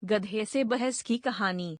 गधे से बहस की कहानी।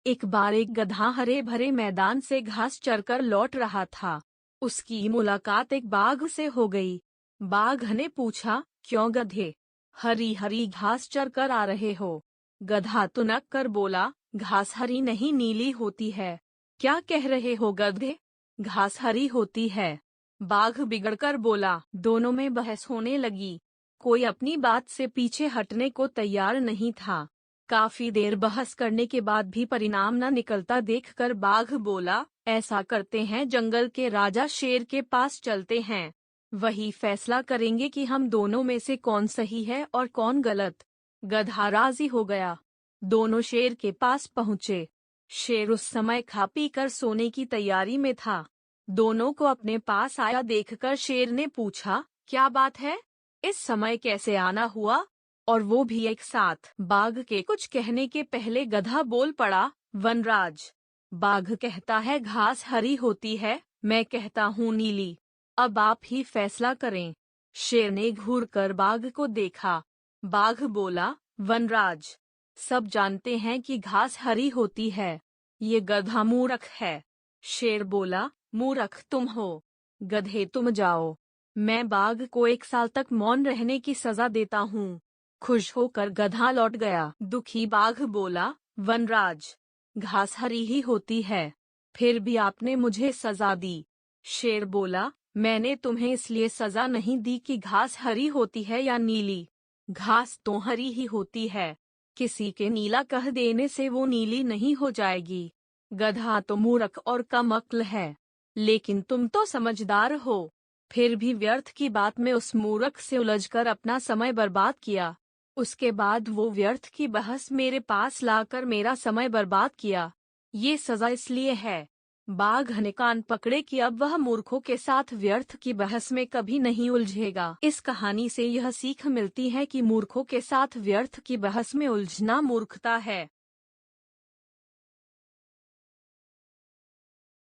एक बार एक गधा हरे भरे मैदान से घास चरकर लौट रहा था। उसकी मुलाकात एक बाघ से हो गई। बाघ ने पूछा, क्यों गधे, हरी हरी घास चरकर आ रहे हो? गधा तुनक कर बोला, घास हरी नहीं नीली होती है। क्या कह रहे हो गधे, घास हरी होती है। बाघ बिगड़कर बोला। दोनों में बहस होने लगी। कोई अपनी बात से पीछे हटने को तैयार नहीं था। काफी देर बहस करने के बाद भी परिणाम न निकलता देखकर बाघ बोला, ऐसा करते हैं, जंगल के राजा शेर के पास चलते हैं। वही फैसला करेंगे कि हम दोनों में से कौन सही है और कौन गलत। गधा राजी हो गया। दोनों शेर के पास पहुँचे। शेर उस समय खा पी कर सोने की तैयारी में था। दोनों को अपने पास आया देखकर शेर ने पूछा, क्या बात है, इस समय कैसे आना हुआ, और वो भी एक साथ? बाघ के कुछ कहने के पहले गधा बोल पड़ा, वनराज, बाघ कहता है घास हरी होती है, मैं कहता हूँ नीली। अब आप ही फैसला करें। शेर ने घूर कर बाघ को देखा। बाघ बोला, वनराज, सब जानते हैं कि घास हरी होती है, ये गधा मूर्ख है। शेर बोला, मूर्ख तुम हो, गधे तुम जाओ, मैं बाघ को 1 साल तक मौन रहने की सजा देता हूँ। खुश होकर गधा लौट गया। दुखी बाघ बोला, वनराज, घास हरी ही होती है, फिर भी आपने मुझे सजा दी। शेर बोला, मैंने तुम्हें इसलिए सजा नहीं दी कि घास हरी होती है या नीली, घास तो हरी ही होती है, किसी के नीला कह देने से वो नीली नहीं हो जाएगी। गधा तो मूर्ख और कम अक्ल है, लेकिन तुम तो समझदार हो, फिर भी व्यर्थ की बात में उस मूर्ख से उलझकर अपना समय बर्बाद किया। उसके बाद वो व्यर्थ की बहस मेरे पास लाकर मेरा समय बर्बाद किया। ये सजा इसलिए है। बाघ ने कान पकड़े कि अब वह मूर्खों के साथ व्यर्थ की बहस में कभी नहीं उलझेगा। इस कहानी से यह सीख मिलती है कि मूर्खों के साथ व्यर्थ की बहस में उलझना मूर्खता है।